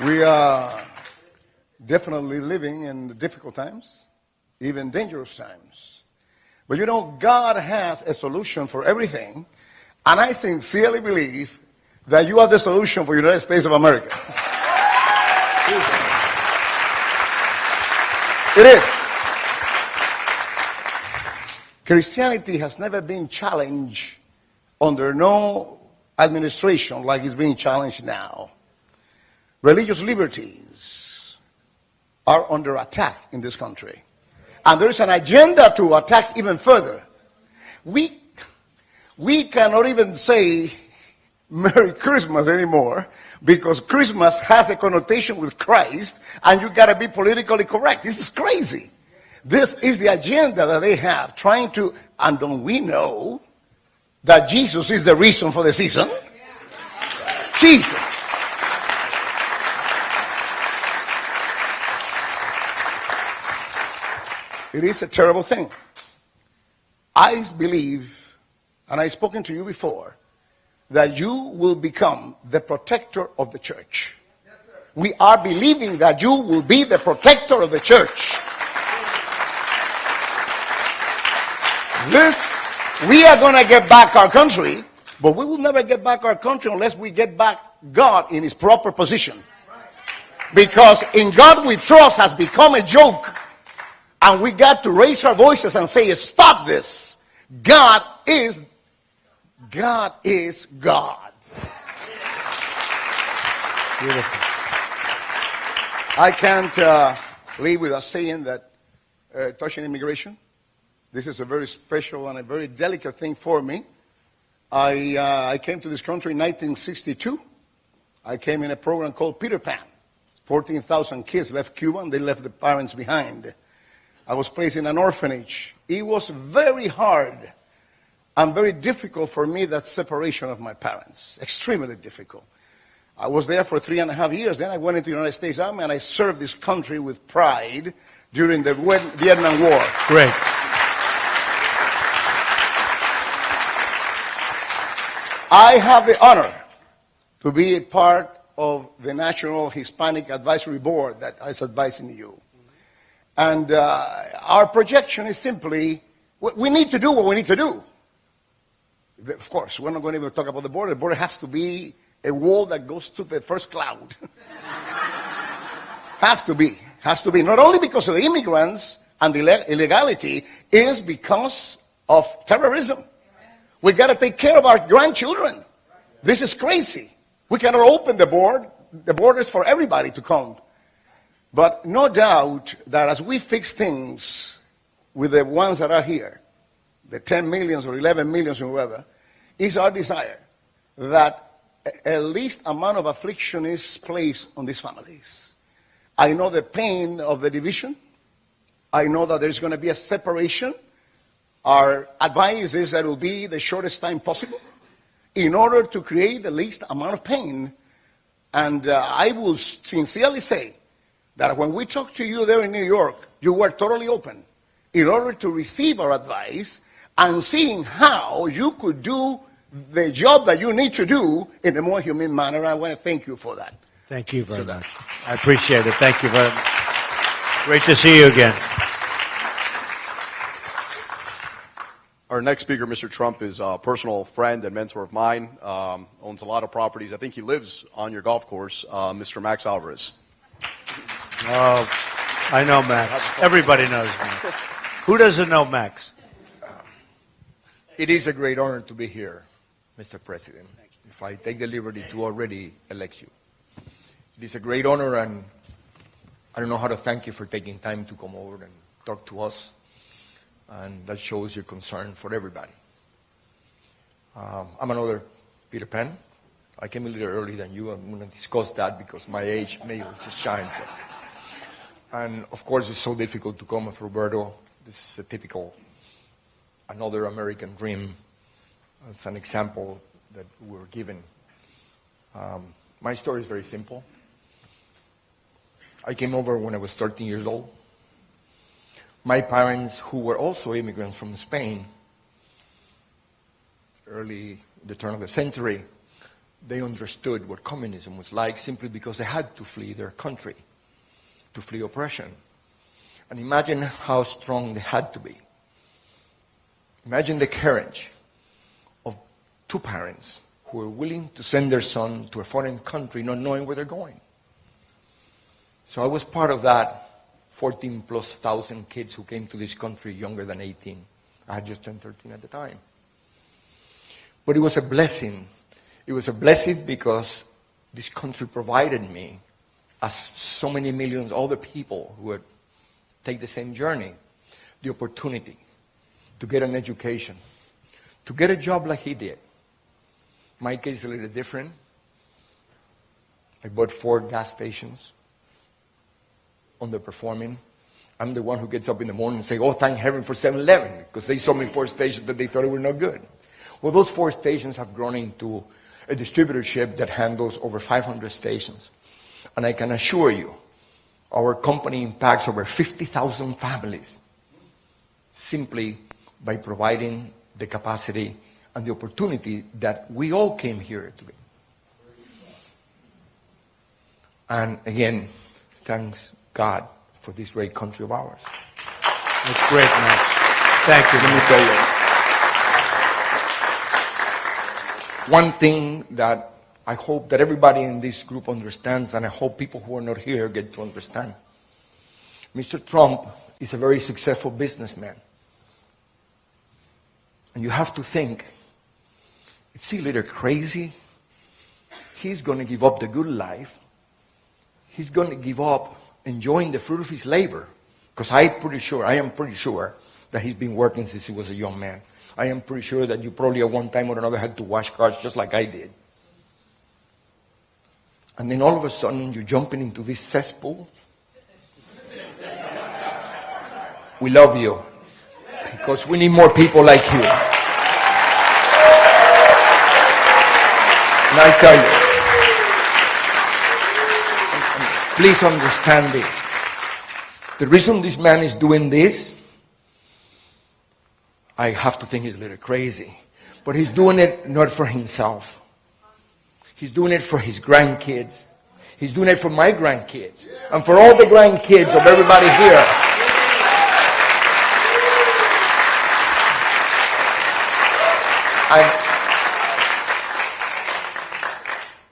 We are definitely living in difficult times, even dangerous times. But you know, God has a solution for everything, and I sincerely believe that you are the solution for the United States of America. It is. Christianity has never been challenged under no administration like it's being challenged now. Religious liberties are under attack in this country. And there is an agenda to attack even further. We cannot even say Merry Christmas anymore because Christmas has a connotation with Christ and you got to be politically correct. This is crazy. This is the agenda that they have, trying to, and don't we know that Jesus is the reason for the season? Jesus. It is a terrible thing. I believe, and I've spoken to you before, that you will become the protector of the church. We are believing that you will be the protector of the church. We are going to get back our country, but we will never get back our country unless we get back God in his proper position. Because in God we trust has become a joke. And we got to raise our voices and say, stop this. God is God. Beautiful. I can't leave without saying that touching immigration, this is a very special and a very delicate thing for me. I came to this country in 1962. I came in a program called Peter Pan. 14,000 kids left Cuba and they left the parents behind. I was placed in an orphanage. It was very hard and very difficult for me, that separation of my parents. Extremely difficult. I was there for 3.5 years. Then I went into the United States Army and I served this country with pride during the Vietnam War. Great. I have the honor to be a part of the National Hispanic Advisory Board that is advising you. And our projection is simply, we need to do what we need to do. Of course, we're not going to even talk about the border. The border has to be a wall that goes to the first cloud. Has to be. Not only because of the immigrants and the illegality, is because of terrorism. We got to take care of our grandchildren. This is crazy. We cannot open the borders for everybody to come. But no doubt that as we fix things with the ones that are here, the 10 millions or 11 millions or whoever, is our desire that a least amount of affliction is placed on these families. I know the pain of the division. I know that there's going to be a separation. Our advice is that it will be the shortest time possible in order to create the least amount of pain. And I will sincerely say that when we talked to you there in New York, you were totally open in order to receive our advice and seeing how you could do the job that you need to do in a more humane manner. I want to thank you for that. Thank you very much. I appreciate it. Thank you very much. Great to see you again. Our next speaker, Mr. Trump, is a personal friend and mentor of mine, owns a lot of properties. I think he lives on your golf course, Mr. Max Alvarez. Oh, I know Max. Everybody knows Max. Who doesn't know Max? It is a great honor to be here, Mr. President, if I take the liberty to already elect you. It is a great honor, and I don't know how to thank you for taking time to come over and talk to us, and that shows your concern for everybody. I'm another Peter Pan. I came a little early than you. I'm going to discuss that because my age may just shine. So. And of course, it's so difficult to come with Roberto. This is a typical, another American dream. It's an example that we were given. My story is very simple. I came over when I was 13 years old. My parents, who were also immigrants from Spain, early the turn of the century, they understood what communism was like simply because they had to flee their country, to flee oppression. And imagine how strong they had to be. Imagine the courage of two parents who were willing to send their son to a foreign country not knowing where they're going. So I was part of that 14,000+ kids who came to this country younger than 18. I had just turned 13 at the time. But it was a blessing. It was a blessing because this country provided me, as so many millions of other people who would take the same journey, the opportunity to get an education, to get a job like he did. My case is a little different. I bought 4 gas stations, underperforming. I'm the one who gets up in the morning and says, oh, thank heaven for 7-Eleven, because they sold me 4 stations that they thought were not good. Well, those 4 stations have grown into a distributorship that handles over 500 stations. And I can assure you, our company impacts over 50,000 families simply by providing the capacity and the opportunity that we all came here to get. And again, thanks God for this great country of ours. That's great, Max. Thank you. Let me tell you, one thing that I hope that everybody in this group understands, and I hope people who are not here get to understand. Mr. Trump is a very successful businessman. And you have to think, is he a little crazy? He's going to give up the good life. He's going to give up enjoying the fruit of his labor. Because I am pretty sure that he's been working since he was a young man. I am pretty sure that you probably at one time or another had to wash cars just like I did. And then all of a sudden you're jumping into this cesspool. We love you because we need more people like you. And I tell you, please understand this. The reason this man is doing this, I have to think he's a little crazy. But he's doing it not for himself. He's doing it for his grandkids. He's doing it for my grandkids. And for all the grandkids of everybody here.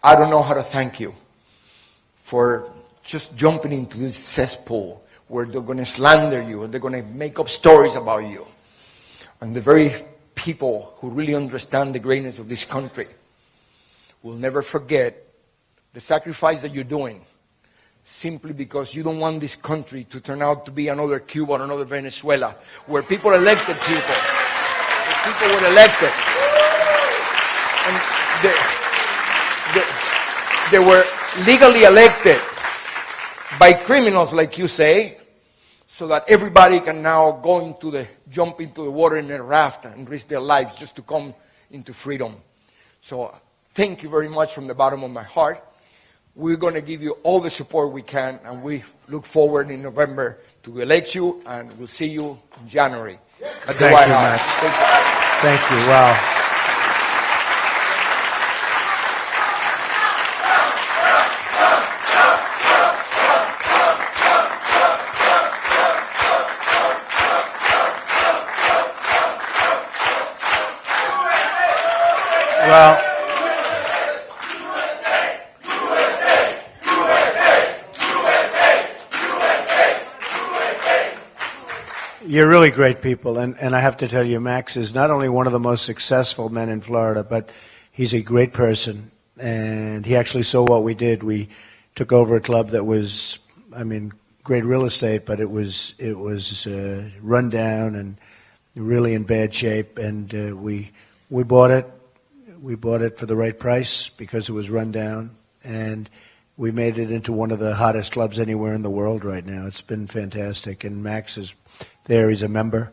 I don't know how to thank you for just jumping into this cesspool where they're going to slander you and they're going to make up stories about you. And the very people who really understand the greatness of this country will never forget the sacrifice that you're doing simply because you don't want this country to turn out to be another Cuba or another Venezuela where people elected people. Where people were elected. And they were legally elected by criminals, like you say, so that everybody can now jump into the water in a raft and risk their lives just to come into freedom. So thank you very much from the bottom of my heart. We're going to give you all the support we can, and we look forward in November to elect you, and we'll see you in January at the White House. Thank you. Wow. Well, you're really great people, and I have to tell you, Max is not only one of the most successful men in Florida, but he's a great person, and he actually saw what we did. We took over a club that was, great real estate, but it was run down and really in bad shape, and we bought it. We bought it for the right price because it was run down, and we made it into one of the hottest clubs anywhere in the world right now. It's been fantastic, and Max is there. He's a member,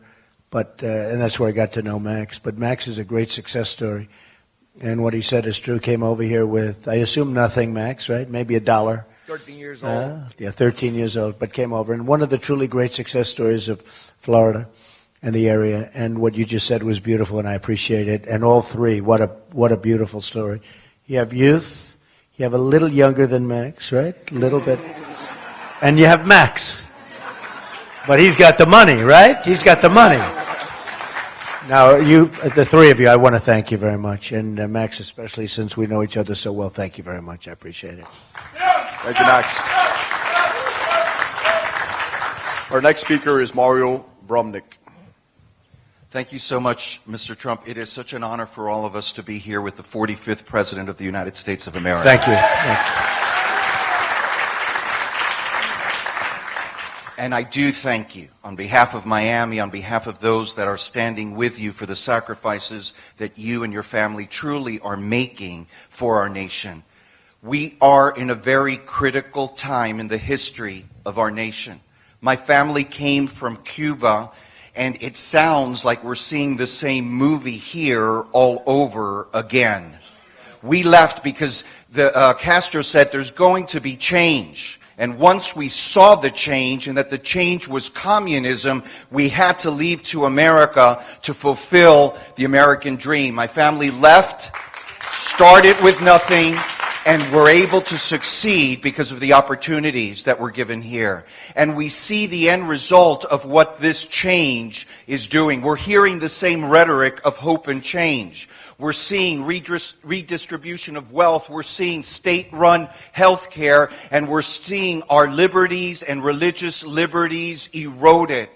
and that's where I got to know Max. But Max is a great success story, and what he said is true. Came over here with, I assume, nothing, Max, right? Maybe $1. 13 years old. 13 years old, but came over. And one of the truly great success stories of Florida and the area, and what you just said was beautiful, and I appreciate it. And all three, what a beautiful story. you have youth, you have a little younger than Max, right? A little bit. And you have Max. But he's got the money, right? He's got the money. Now, you, the three of you, I want to thank you very much. And Max, especially since we know each other so well, thank you very much. I appreciate it. Thank you, Max. Our next speaker is Mario Brumnick. Thank you so much, Mr. Trump. It is such an honor for all of us to be here with the 45th President of the United States of America. Thank you. Thank you. And I do thank you on behalf of Miami, on behalf of those that are standing with you for the sacrifices that you and your family truly are making for our nation. We are in a very critical time in the history of our nation. My family came from Cuba, and it sounds like we're seeing the same movie here all over again. We left because Castro said there's going to be change. And once we saw the change, and that the change was communism, we had to leave to America to fulfill the American dream. My family left, started with nothing, and were able to succeed because of the opportunities that were given here. And we see the end result of what this change is doing. We're hearing the same rhetoric of hope and change. We're seeing redistribution of wealth. We're seeing state-run health care. And we're seeing our liberties and religious liberties eroded.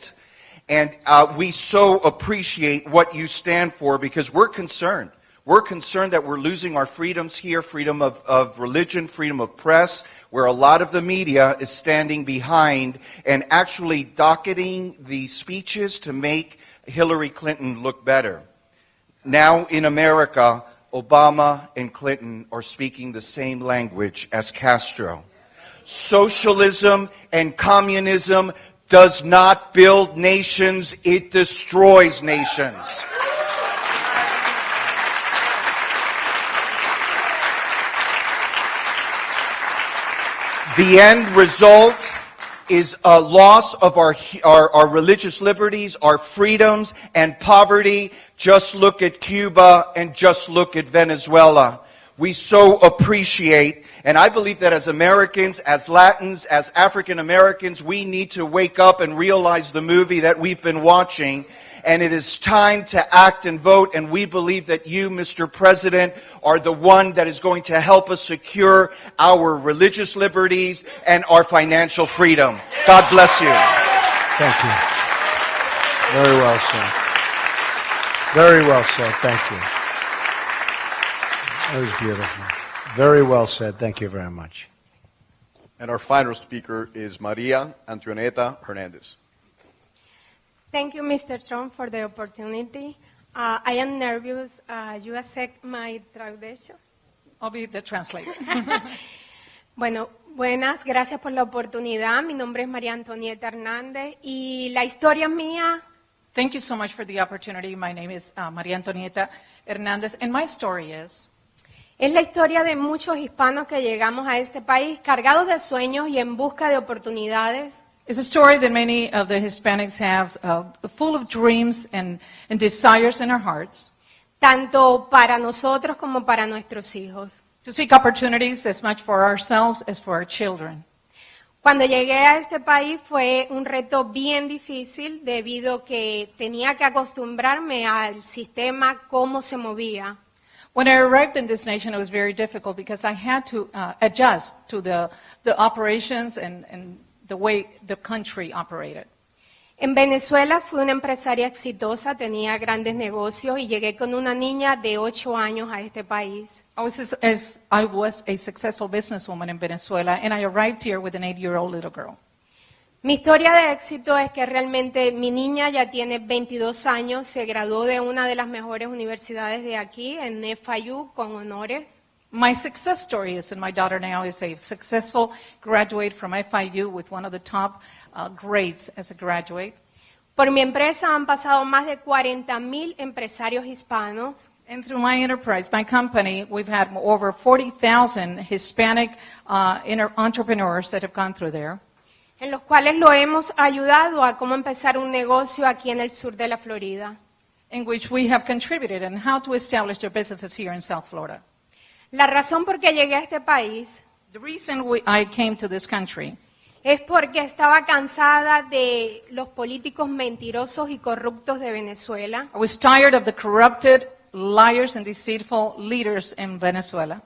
And we so appreciate what you stand for because we're concerned. We're concerned that we're losing our freedoms here, freedom of religion, freedom of press, where a lot of the media is standing behind and actually docketing the speeches to make Hillary Clinton look better. Now in America, Obama and Clinton are speaking the same language as Castro. Socialism and communism does not build nations, it destroys nations. The end result is a loss of our religious liberties, our freedoms, and poverty. Just look at Cuba and just look at Venezuela. We so appreciate, and I believe that as Americans, as Latins, as African Americans, we need to wake up and realize the movie that we've been watching. And it is time to act and vote, and we believe that you, Mr. President, are the one that is going to help us secure our religious liberties and our financial freedom. God bless you. Thank you. Very well said. Very well said. Thank you. That was beautiful. Very well said. Thank you very much. And our final speaker is Maria Antonieta Hernandez. Thank you, Mr. Trump, for the opportunity. I am nervous. You accept my translation? I'll be the translator. Bueno, buenas, gracias por la oportunidad. Mi nombre es María Antonieta Hernández y la historia mía. Thank you so much for the opportunity. My name is María Antonieta Hernández, and my story is... Es la historia de muchos hispanos que llegamos a este país cargados de sueños y en busca de oportunidades. It's a story that many of the Hispanics have, full of dreams and desires in our hearts. Tanto para nosotros como para nuestros hijos. To seek opportunities as much for ourselves as for our children. Cuando llegué a este país fue un reto bien difícil debido que tenía que acostumbrarme al sistema, cómo se movía. When I arrived in this nation, it was very difficult because I had to adjust to the operations and the way the country operated. En Venezuela fui una empresaria exitosa, tenía grandes negocios y llegué con una niña de 8 años a este país. I was a successful businesswoman in Venezuela, and I arrived here with an 8-year-old little girl. Mi historia de éxito es que realmente mi niña ya tiene 22 años, se graduó de una de las mejores universidades de aquí, en FIU, con honores. My success story is that my daughter now is a successful graduate from FIU with one of the top grades as a graduate. Por mi empresa han pasado más de 40,000 empresarios hispanos. And through my enterprise, my company, we've had over 40,000 Hispanic entrepreneurs that have gone through there. En los cuales lo hemos ayudado a cómo empezar un negocio aquí en el sur de la Florida. In which we have contributed on how to establish their businesses here in South Florida. La razón por qué llegué a este país The reason I came to this country es porque estaba cansada de los políticos mentirosos y corruptos de Venezuela. I was tired of the corrupted, liars and deceitful leaders in Venezuela.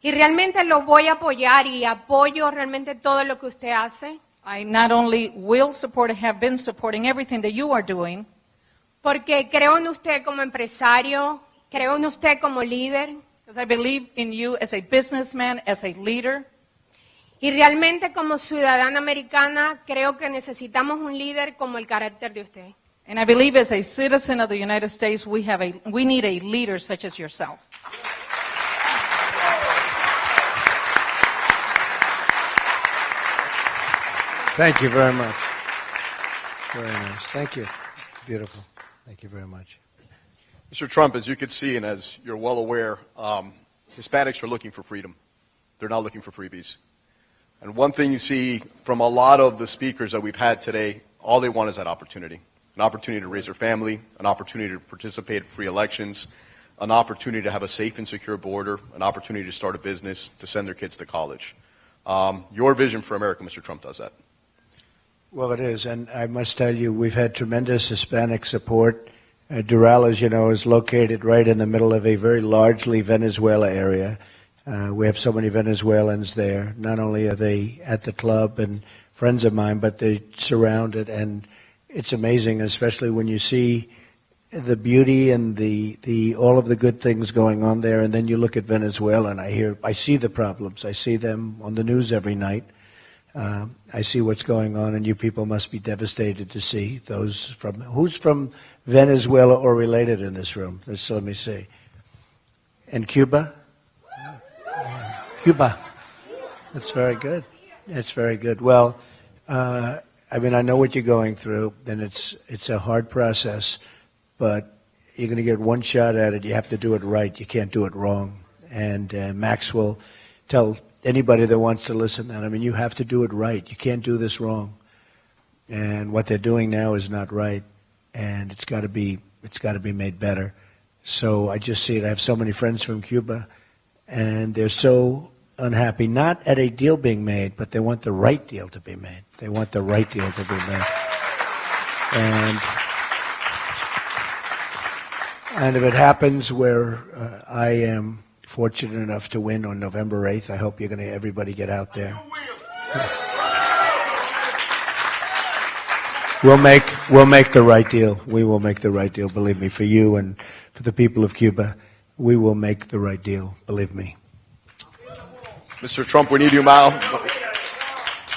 Y realmente lo voy a apoyar y apoyo realmente todo lo que usted hace, I not only will support and have been supporting everything that you are doing, porque creo en usted como empresario, creo en usted como líder because I believe in you as a businessman, as a leader, y realmente como ciudadana americana creo que necesitamos un líder como el carácter de usted. and I believe as a citizen of the United States, we need a leader such as yourself. Thank you very much. Very nice. Thank you. Beautiful. Thank you very much. Mr. Trump, as you can see and as you're well aware, Hispanics are looking for freedom. They're not looking for freebies. And one thing you see from a lot of the speakers that we've had today, all they want is that opportunity. An opportunity to raise their family, an opportunity to participate in free elections, an opportunity to have a safe and secure border, an opportunity to start a business, to send their kids to college. Your vision for America, Mr. Trump, does that. Well, it is, and I must tell you, we've had tremendous Hispanic support. Doral, as you know, is located right in the middle of a very largely Venezuela area. We have so many Venezuelans there. Not only are they at the club and friends of mine, but they surround it, and it's amazing, especially when you see the beauty and the all of the good things going on there, and then you look at Venezuela, and I see the problems. I see them on the news every night. I see what's going on, and you people must be devastated to see those from who's from Venezuela or related in this room. Let me see. And Cuba? Cuba. That's very good. That's very good. Well, I mean, I know what you're going through, and it's a hard process, but you're going to get one shot at it. You have to do it right. You can't do it wrong. And Max will tell anybody that wants to listen that, I mean, you have to do it right. You can't do this wrong. And what they're doing now is not right, and it's got to be made better. So I just see it. I have so many friends from Cuba, and they're so unhappy, not at a deal being made, but they want the right deal to be made. They want the right deal to be made. And if it happens where I am fortunate enough to win on November 8th, I hope you're going to everybody get out there. We'll make the right deal. We will make the right deal, believe me, for you and for the people of Cuba. We will make the right deal, believe me. Mr. Trump, we need you now.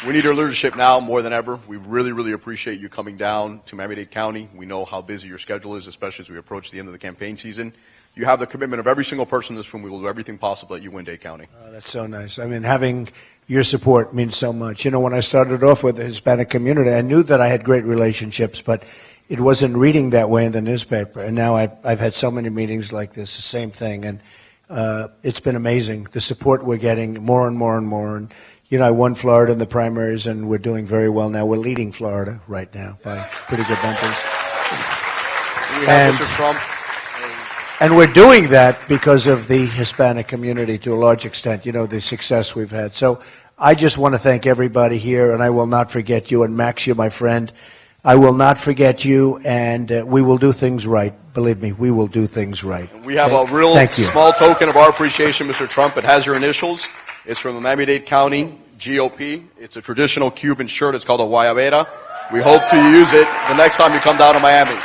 We need your leadership now more than ever. We really, really appreciate you coming down to Miami-Dade County. We know how busy your schedule is, especially as we approach the end of the campaign season. You have the commitment of every single person in this room. We will do everything possible that you win Dade County. Oh, that's so nice. I mean, having your support means so much. You know, when I started off with the Hispanic community, I knew that I had great relationships, but it wasn't reading that way in the newspaper. And now I've had so many meetings like this, the same thing. And it's been amazing, the support we're getting more and more and more. And, you know, I won Florida in the primaries, and we're doing very well now. We're leading Florida right now by pretty good numbers. We have Mr. Trump. And we're doing that because of the Hispanic community to a large extent, you know, the success we've had. So I just want to thank everybody here, and I will not forget you. And Max, you're my friend. I will not forget you, and we will do things right. Believe me, we will do things right. We have a real small token of our appreciation, Mr. Trump. It has your initials. It's from the Miami-Dade County GOP. It's a traditional Cuban shirt. It's called a guayabera. We hope to use it the next time you come down to Miami.